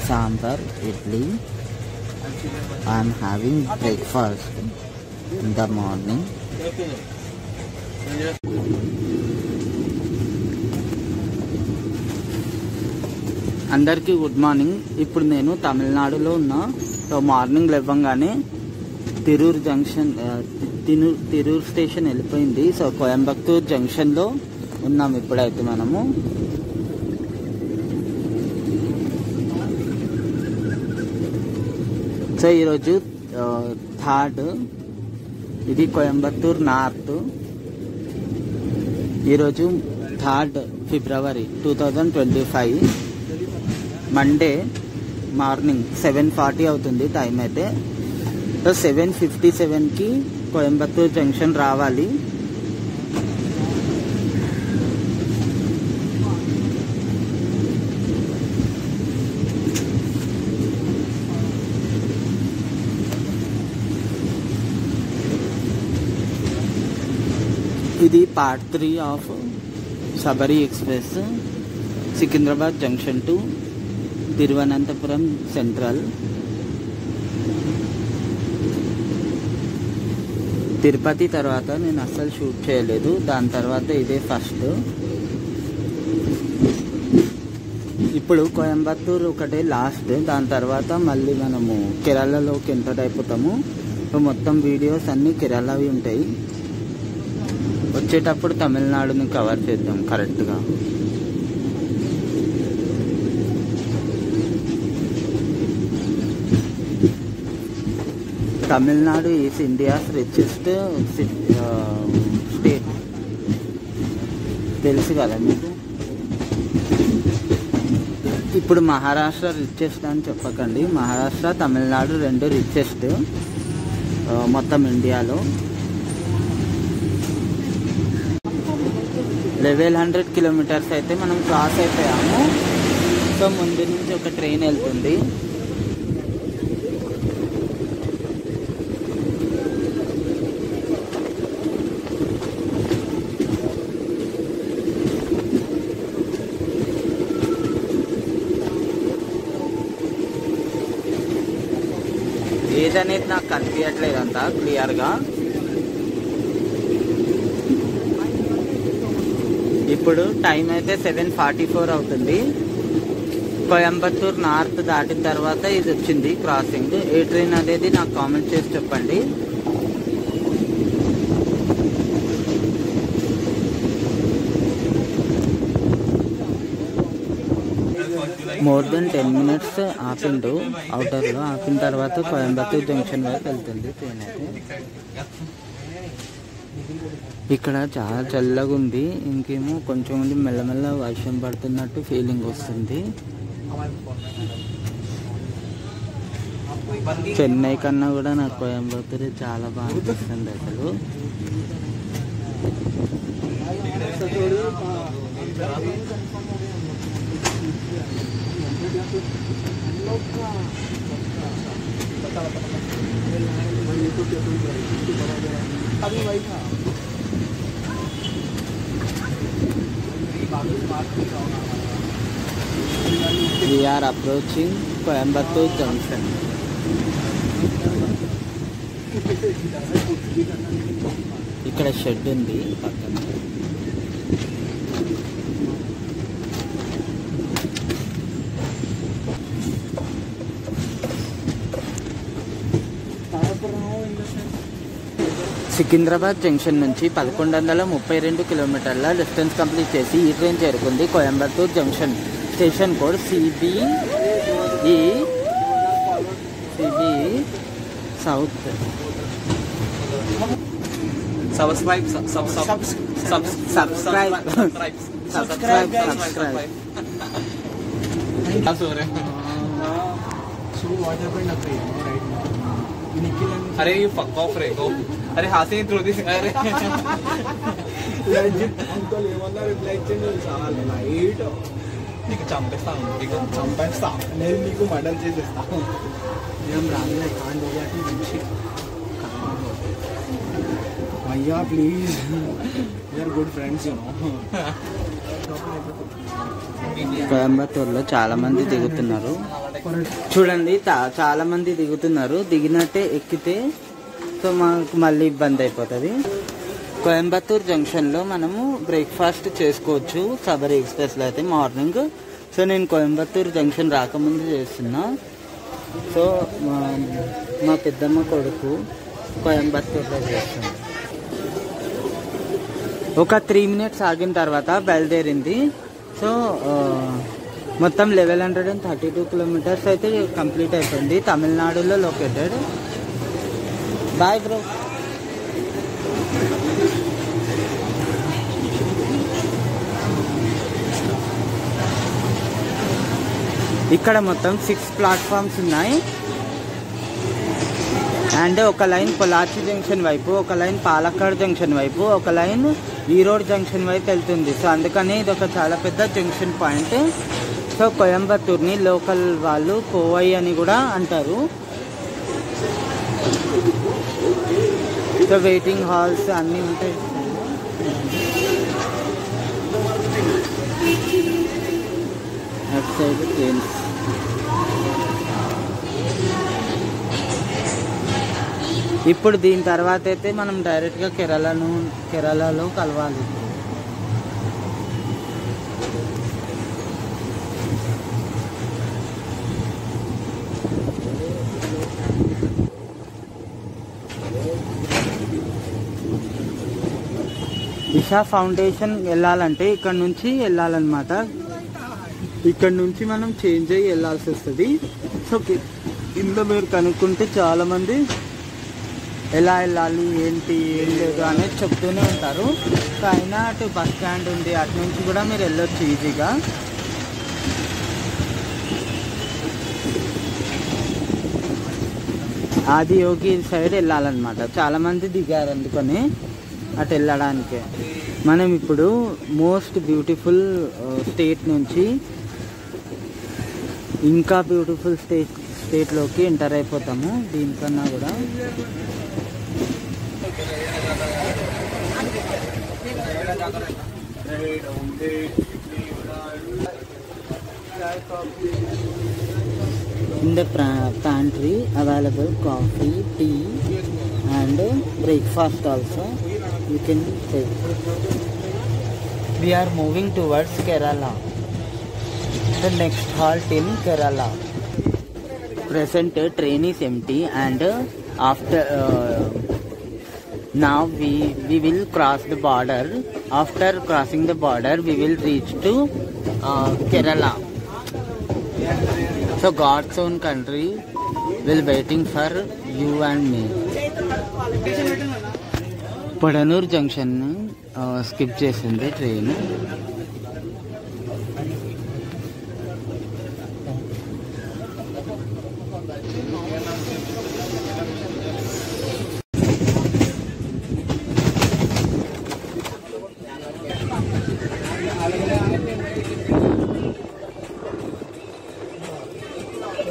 sambar, idli. I am having breakfast in the morning. అందరికీ good morning. ఇప్పుడు నేను తమిళనాడులో ఉన్నా. సో మార్నింగ్ లేవగానే తిరూర్ జంక్షన్ తిరూర్ స్టేషన్ వెళ్ళిపోయింది. సో కోయంబత్తూర్ జంక్షన్లో ఉన్నాం ఇప్పుడైతే మనము. సో ఈరోజు 3rd, ఇది కోయంబత్తూర్ నార్త్. ఈరోజు 3rd ఫిబ్రవరి 2025 మండే మార్నింగ్ 7:40 అవుతుంది టైం అయితే. సో 7:57కి కోయంబత్తూర్ జంక్షన్ రావాలి. ఇది part 3 of Sabari express, Secunderabad junction to Thiruvananthapuram central. Tirupati తర్వాత నేను అస్సలు షూట్ చేయలేదు, దాని తర్వాత ఇదే ఫస్ట్. ఇప్పుడు కోయంబత్తూర్ ఒకటే లాస్ట్, దాని తర్వాత మళ్ళీ మనము కేరళలోకి ఎంటర్ అయిపోతాము. మొత్తం వీడియోస్ అన్నీ కేరళవి ఉంటాయి. వచ్చేటప్పుడు తమిళనాడుని కవర్ చేద్దాం కరెక్ట్గా. Tamil Nadu is India's richest state, తెలుసు కదా మీకు. ఇప్పుడు మహారాష్ట్ర రిచెస్ట్ అని చెప్పకండి, మహారాష్ట్ర తమిళనాడు రెండు రిచెస్ట్ మొత్తం ఇండియాలో. 1100 కిలోమీటర్స్ అయితే మనం క్రాస్ అయిపోయాము. సో ముందు నుంచి ఒక ట్రైన్ వెళ్తుంది. ఏదనేది నాకు కనిపించట్లేదు అంత క్లియర్గా. ఇప్పుడు టైం అయితే 7:44 అవుతుంది. కోయంబత్తూర్ నార్త్ దాటిన తర్వాత ఇది వచ్చింది క్రాసింగ్. ఏ ట్రైన్ అనేది నాకు కామెంట్ చేసి చెప్పండి. More than 10 minutes ఆపిండు అవుటర్లో. ఆపిన తర్వాత కోయంబత్తూర్ జంక్షన్ వరకు వెళ్తుంది ట్రైన్ అయితే. ఇక్కడ చాలా చల్లగా ఉంది. ఇంకేమో కొంచెం ఉంది మెల్లమెల్ల వర్షం పడుతున్నట్టు ఫీలింగ్ వస్తుంది. చెన్నై కన్నా కూడా నాకు కోయంబత్తూర్ చాలా బాగా అనిపిస్తుంది అసలు. We are approaching Coimbatore Junction. ఇక్కడ షెడ్ ఉంది పక్కన. సికింద్రాబాద్ జంక్షన్ నుంచి 1132 కిలోమీటర్ల డిస్టెన్స్ కంప్లీట్ చేసి ఈ ట్రైన్ చేరుకుంది Coimbatore junction. Station code CBE south. Subscribe अरे यू फक ऑफ रे गो. अरे हाथी थ्रू दिस. अरे legit अंकल ఏమన్నా రిప్లై చేయండి చాలా లైట్. నీకు చంపేస్తాను, నీకు చంపేస్తా, నేను నీకు మర్డర్ చేసేస్తాను. ఏం రాలే కాండ్ हो गया कि भैया please we are good friends you know. కోయంబత్తూరులో చాలా మంది దిగుతున్నారు చూడండి. చాలా మంది దిగుతున్నారు. దిగినట్టే ఎక్కితే సో మాకు మళ్ళీ ఇబ్బంది అయిపోతుంది. కోయంబత్తూర్ జంక్షన్లో మనము బ్రేక్ఫాస్ట్ చేసుకోవచ్చు సబరి ఎక్స్ప్రెస్లో అయితే మార్నింగ్. సో నేను కోయంబత్తూర్ జంక్షన్ రాకముందు చేస్తున్నా. సో మా పెద్దమ్మ కొడుకు కోయంబత్తూర్లో చేస్తుంది. ఒక 3 minutes ఆగిన తర్వాత బయలుదేరింది. సో మొత్తం 1132 kilometers అయితే కంప్లీట్ అయిపోయింది. తమిళనాడులో లొకేటెడ్. Bye bro. ఇక్కడ మొత్తం 6 ప్లాట్ఫామ్స్ ఉన్నాయి. అండ్ ఒక లైన్ పొలాచి జంక్షన్ వైపు, ఒక లైన్ పాలక్కాడ్ జంక్షన్ వైపు, ఒక లైన్ ఈరోడ్ జంక్షన్ వైపు వెళ్తుంది. సో అందుకని ఇది ఒక చాలా పెద్ద జంక్షన్ పాయింట్. సో కోయంబత్తూర్ని లోకల్ వాళ్ళు కోవై అని కూడా అంటారు. సో వెయిటింగ్ హాల్స్ అన్నీ ఉంటాయి. అటు సైడ్ ట్రైన్స్. ఇప్పుడు దీని తర్వాత అయితే మనం డైరెక్ట్గా కేరళలో కలవాలి. ఇషా ఫౌండేషన్ వెళ్ళాలంటే ఇక్కడ నుంచి వెళ్ళాలన్నమాట. ఇక్కడ నుంచి మనం చేంజ్ అయ్యి వెళ్ళాల్సి వస్తుంది. సో ఇందులో మీరు కనుక్కుంటే చాలామంది ఎలా వెళ్ళాలి ఏంటి ఏం లేదు అనేది చెప్తూనే ఉంటారు. సో అయినా అటు బస్ స్టాండ్ ఉంది, అటు నుంచి కూడా మీరు వెళ్ళొచ్చు ఈజీగా. ఆదియోగి సైడ్ వెళ్ళాలన్నమాట. చాలామంది దిగారు అందుకని అటు వెళ్ళడానికి. మనం ఇప్పుడు మోస్ట్ బ్యూటిఫుల్ స్టేట్ నుంచి ఇంకా బ్యూటిఫుల్ స్టేట్లోకి ఎంటర్ అయిపోతాము. దీనికన్నా కూడా in the pantry available coffee, tea and breakfast also you can take. We are moving towards Kerala. The next halt in Kerala. Present train is empty and after now we will cross the border. After crossing the border we will reach to Kerala. So God's own country will waiting for you and me. Padanur junction skip chesindi train.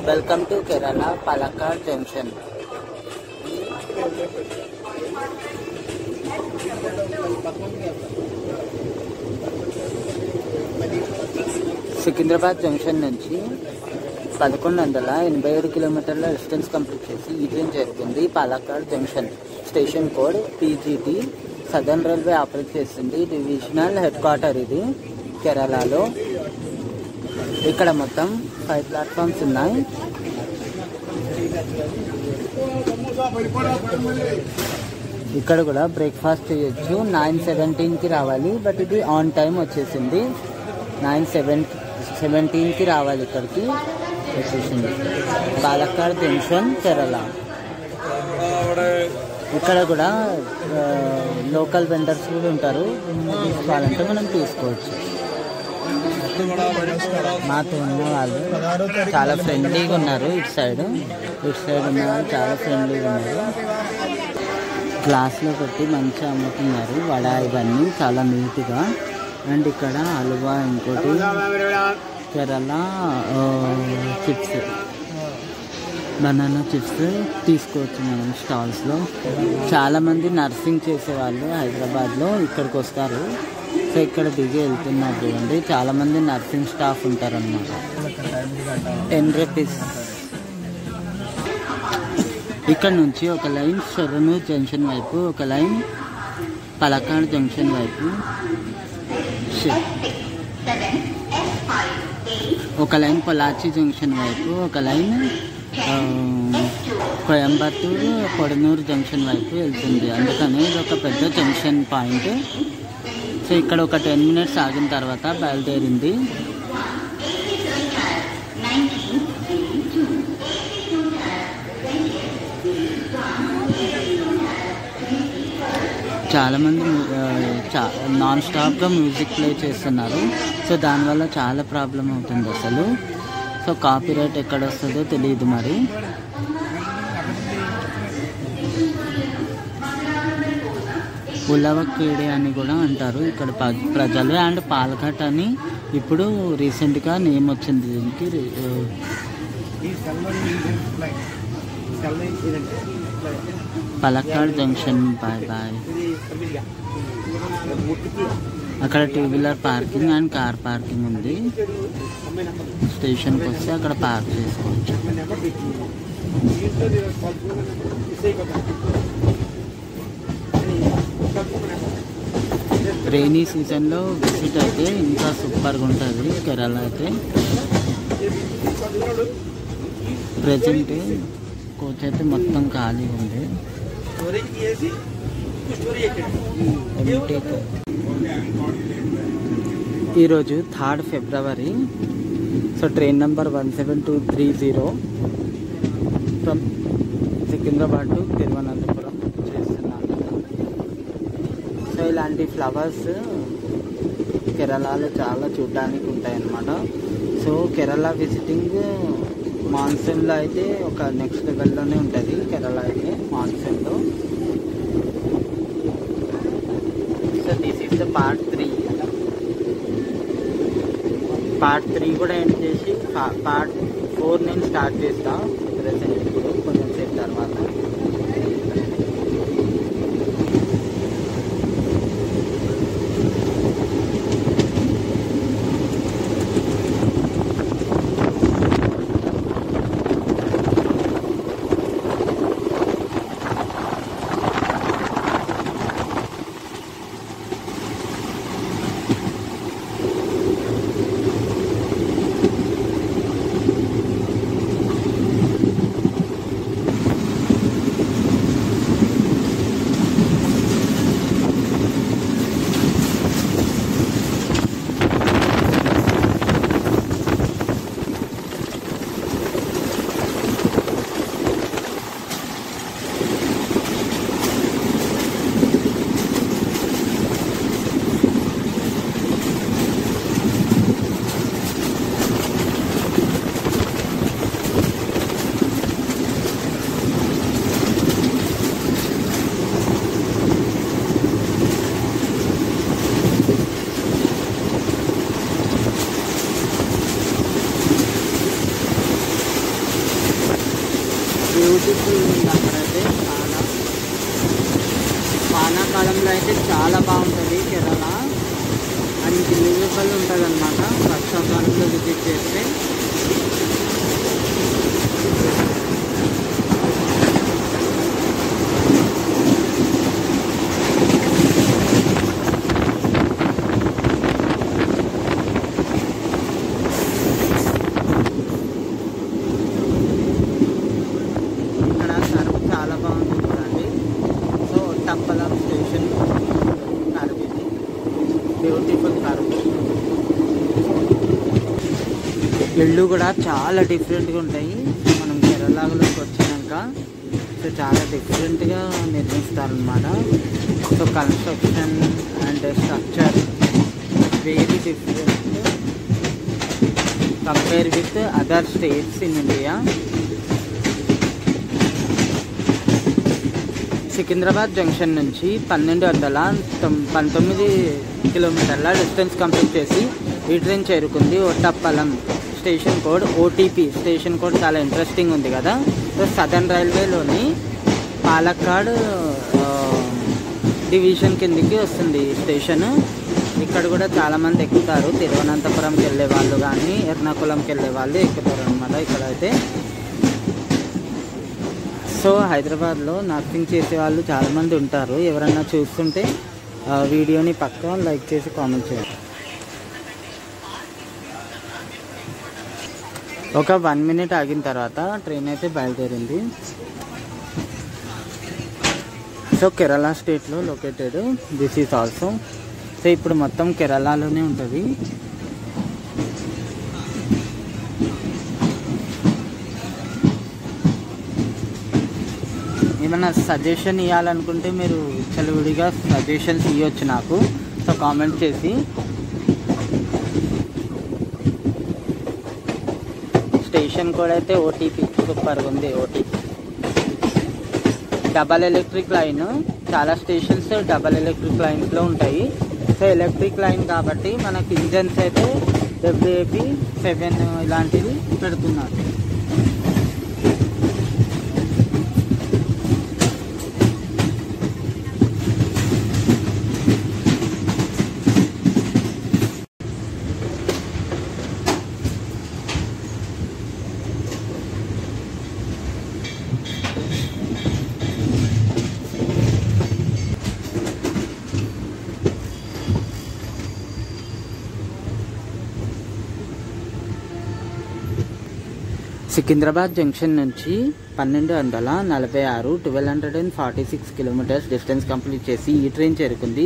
Welcome to Kerala, Palakkad Junction. Secunderabad junction నుంచి 1187 కిలోమీటర్ల distance complete చేసి ఈ train చేరుకుంది Palakkad junction. Station code PGT. Southern railway operate చేస్తుంది. Divisional head quarter ఇది కేరళలో. ఇక్కడ మొత్తం 5 ప్లాట్ఫామ్స్ ఉన్నాయి. ఇక్కడ కూడా బ్రేక్ఫాస్ట్ చేయొచ్చు. 9:17కి రావాలి, బట్ ఇది ఆన్ టైం వచ్చేసింది. 9:17కి రావాలి. ఇక్కడికి వచ్చేసింది. పాలక్కాడ్ జంక్షన్ కేరళ. ఇక్కడ కూడా లోకల్ వెండర్స్ కూడా ఉంటారు. తీసుకోవాలంటే మనం తీసుకోవచ్చు. మాతో ఉన్న వాళ్ళు చాలా ఫ్రెండ్లీగా ఉన్నారు. ఇటు సైడ్ ఉన్న వాళ్ళు చాలా ఫ్రెండ్లీగా ఉన్నారు. గ్లాస్లో పెట్టి మంచిగా అమ్ముతున్నారు వడ ఇవన్నీ చాలా నీట్గా. అండ్ ఇక్కడ హల్వా, ఇంకోటి కేరళ చిప్స్, బనానా చిప్స్ తీసుకోవచ్చు మనం స్టాల్స్లో. చాలామంది నర్సింగ్ చేసేవాళ్ళు హైదరాబాద్లో ఇక్కడికి వస్తారు. సో ఇక్కడ దిగి వెళ్తున్నారు చూడండి, చాలామంది నర్సింగ్ స్టాఫ్ ఉంటారన్నమాట. 10 రూపీస్. ఇక్కడ నుంచి ఒక లైన్ షొర్ణూర్ జంక్షన్ వైపు, ఒక లైన్ పలక్కాడ్ జంక్షన్ వైపు, ఒక లైన్ పొలాచి జంక్షన్ వైపు, ఒక లైన్ కోయంబత్తూరు కొడనూరు జంక్షన్ వైపు వెళ్తుంది. అందుకని ఇది ఒక పెద్ద జంక్షన్ పాయింట్. సో ఇక్కడ ఒక 10 మినిట్స్ ఆగిన తర్వాత బయలుదేరింది. చాలామంది నాన్ స్టాప్గా మ్యూజిక్ ప్లే చేస్తున్నారు. సో దానివల్ల చాలా ప్రాబ్లం అవుతుంది అసలు. సో కాపీరైట్ ఎక్కడ వస్తుందో తెలియదు మరి. ఉలవకేడి అని కూడా అంటారు ఇక్కడ ప్రజలు. అండ్ పాలఘాట్ అని ఇప్పుడు రీసెంట్గా నేమ్ వచ్చింది దీనికి. పలక్కాడ్ జంక్షన్. Bye bye. అక్కడ 2 wheeler parking and car parking ఉంది. స్టేషన్కి వస్తే అక్కడ పార్క్ చేసుకోవచ్చు. రైనీ సీజన్లో విజిట్ అయితే ఇంకా సూపర్గా ఉంటుంది కేరళ అయితే. ప్రజెంట్ కోచ్ అయితే మొత్తం ఖాళీగా ఉంది. ఈరోజు 3rd February. So train number 17230 from Secunderabad to Thiruvananthapuram చేస్తున్నాను. సో ఇలాంటి ఫ్లవర్స్ కేరళలో చాలా చూడడానికి ఉంటాయన్నమాట. సో కేరళ విజిటింగ్ మాన్సూన్లో అయితే ఒక నెక్స్ట్ లెవెల్లోనే ఉంటుంది కేరళ అయితే మాన్సూన్లో. So this is the part 3. Part 3 కూడా ఎండ్ చేసి పార్ట్ 4 నేను స్టార్ట్ చేస్తా ప్రెసెంట్ ఇప్పుడు కొంచెం సేపు తర్వాత. బ్యూటిఫుల్ ఉంది అక్కడైతే చాలా. వానాకాలంలో అయితే చాలా బాగుంటుంది కేరళ. అన్బిలీవబుల్ ఉంటుంది అన్నమాట వర్షాకాలంలో విజిట్ చేస్తే. బ్యూటిఫుల్ కరువు. ఇళ్ళు కూడా చాలా డిఫరెంట్గా ఉంటాయి మనం కేరళలోకి వచ్చినాక. సో చాలా డిఫరెంట్గా నిర్మిస్తారనమాట. So construction and structure very different compare with other states in India. Secunderabad junction నుంచి 1219 కిలోమీటర్ల డిస్టెన్స్ కంప్లీట్ చేసి ఈ ట్రైన్ చేరుకుంది Ottappalam. Station code OTP. Station code చాలా ఇంట్రెస్టింగ్ ఉంది కదా. సో సదర్న్ రైల్వేలోని పాలక్కాడ్ డివిజన్ కిందికి వస్తుంది ఈ స్టేషన్. ఇక్కడ కూడా చాలామంది ఎక్కుతారు. తిరువనంతపురంకి వెళ్ళే వాళ్ళు కానీ ఎర్నాకుళంకి వెళ్ళే వాళ్ళు ఎక్కుతారు అనమాట ఇక్కడైతే. సో హైదరాబాద్లో నర్సింగ్ చేసే వాళ్ళు చాలామంది ఉంటారు. ఎవరన్నా చూస్తుంటే వీడియోని పక్క లైక్ చేసి కామెంట్ చేయండి. ఒక 1 minute ఆగిన తర్వాత ట్రైన్ అయితే బయలుదేరింది. సో కేరళ స్టేట్లో located this is also. So ఇప్పుడు మొత్తం కేరళలోనే ఉంటుంది. ఏమైనా సజెషన్ ఇవ్వాలనుకుంటే మీరు విడిగా సజెషన్స్ ఇవ్వచ్చు నాకు. సో కామెంట్ చేసి. స్టేషన్ కూడా అయితే ఓటీపీ సూపర్గా ఉంది. OTP double electric line. చాలా స్టేషన్స్ డబల్ ఎలక్ట్రిక్ లైన్స్లో ఉంటాయి. సో ఎలక్ట్రిక్ లైన్ కాబట్టి మనకి ఇంజన్స్ అయితే WAP 7 ఇలాంటివి పెడుతున్నారు. సికింద్రాబాద్ జంక్షన్ నుంచి 1246 1246 కిలోమీటర్స్ డిస్టెన్స్ కంప్లీట్ చేసి ఈ ట్రైన్ చేరుకుంది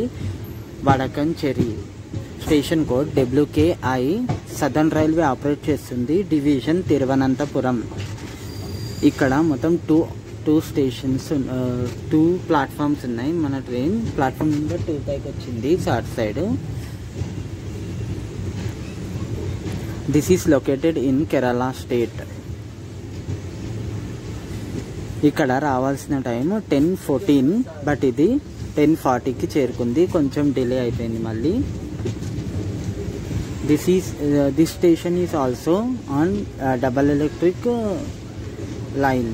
Wadakkanchery. Station code WKI. Southern railway operate చేస్తుంది డివిజన్ తిరువనంతపురం. ఇక్కడ మొత్తం టూ స్టేషన్స్ 2 ప్లాట్ఫామ్స్ ఉన్నాయి. మన ట్రైన్ ప్లాట్ఫామ్ నెంబర్ 2 పైకి వచ్చింది that side. This is located in Kerala state. ఇక్కడ రావాల్సిన టైం 10:14 బట్ ఇది 10:40కి చేరుకుంది. కొంచెం డిలే అయిపోయింది మళ్ళీ. This station is also on double electric line.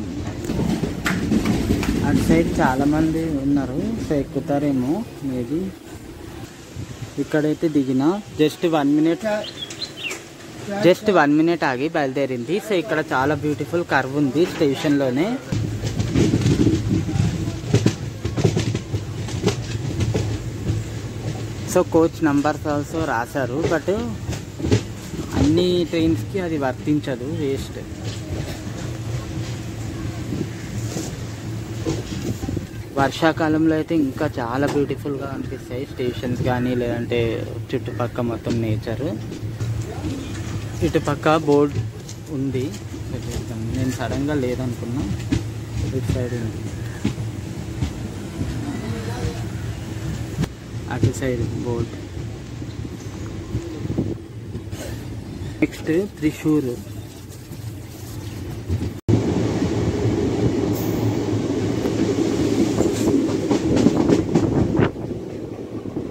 అటు సైడ్ చాలామంది ఉన్నారు. సో ఎక్కుతారేమో మేబీ. ఇక్కడైతే దిగిన జస్ట్ 1 minute ఆగి బయలుదేరింది. సో ఇక్కడ చాలా బ్యూటిఫుల్ కర్వ్ ఉంది స్టేషన్లోనే. సో కోచ్ నంబర్స్ ఆల్సో రాశారు బట్ అన్ని ట్రైన్స్కి అది వర్తించదు, వేస్ట్. వర్షాకాలంలో అయితే ఇంకా చాలా బ్యూటిఫుల్గా అనిపిస్తాయి స్టేషన్స్ కానీ, లేదంటే చుట్టుపక్కల మొత్తం నేచర్. ఇటుపక్క బోర్డ్ ఉంది. నేను సడన్గా లేదనుకున్నా. ఇటు సైడ్ ఉంది, అటు సైడ్ బోర్డ్. నెక్స్ట్ త్రిశూర్.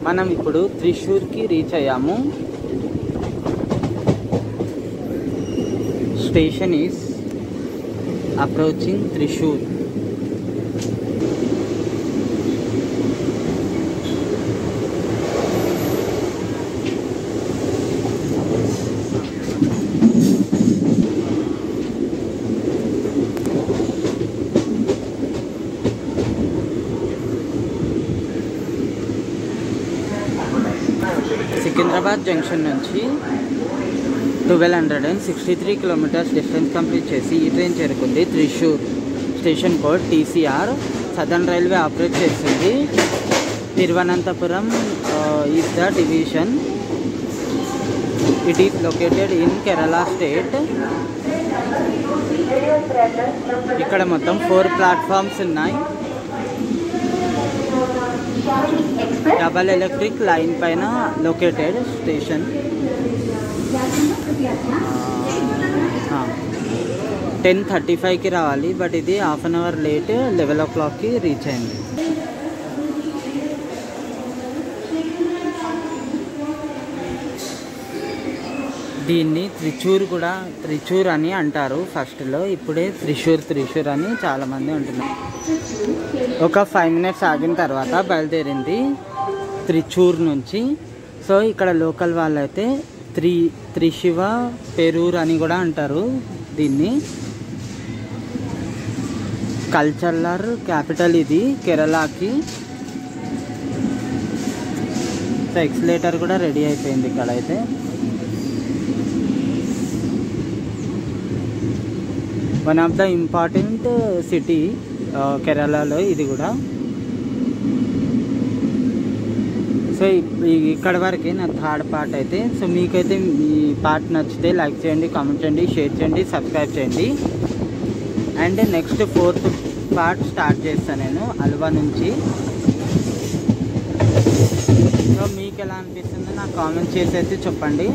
మనం ఇప్పుడు త్రిశూర్కి రీచ్ అయ్యాము. Station is approaching Thrissur. Secunderabad junction నుంచి 1263 కిలోమీటర్స్ డిస్టెన్స్ కంప్లీట్ చేసి ఈ ట్రైన్ చేరుకుంది Thrissur. Station code TCR. Southern railway operate చేస్తుంది. Thiruvananthapuram is the division. It is located in Kerala state. ఇక్కడ మొత్తం 4 ప్లాట్ఫామ్స్ ఉన్నాయి. డబల్ ఎలక్ట్రిక్ లైన్ పైన లొకేటెడ్ స్టేషన్. 10:35కి రావాలి బట్ ఇది హాఫ్ అన్ అవర్ లేట్. 11 o'clockకి రీచ్ అయింది. దీన్ని త్రిశూర్ అని అంటారు ఫస్ట్లో. ఇప్పుడే త్రిశూర్ అని చాలామంది అంటున్నారు. ఒక 5 minutes ఆగిన తర్వాత బయలుదేరింది త్రిశూర్ నుంచి. సో ఇక్కడ లోకల్ వాళ్ళైతే త్రిశివ పెరూర్ అని కూడా అంటారు దీన్ని. కల్చరల్ క్యాపిటల్ ఇది కేరళకి. సో ఎక్స్లేటర్ కూడా రెడీ అయిపోయింది ఇక్కడ అయితే. One of the important city కేరళలో ఇది కూడా. సో ఇక్కడ వరకే నా థర్డ్ పార్ట్ అయితే. సో మీకైతే ఈ పార్ట్ నచ్చితే లైక్ చేయండి, కామెంట్ చేయండి, షేర్ చేయండి, సబ్స్క్రైబ్ చేయండి. And next 4th part start చేస్తాను నేను అల్వా నుంచి. సో మీకు ఎలా అనిపిస్తుందో నాకు కామెంట్ చేసి అయితే చెప్పండి.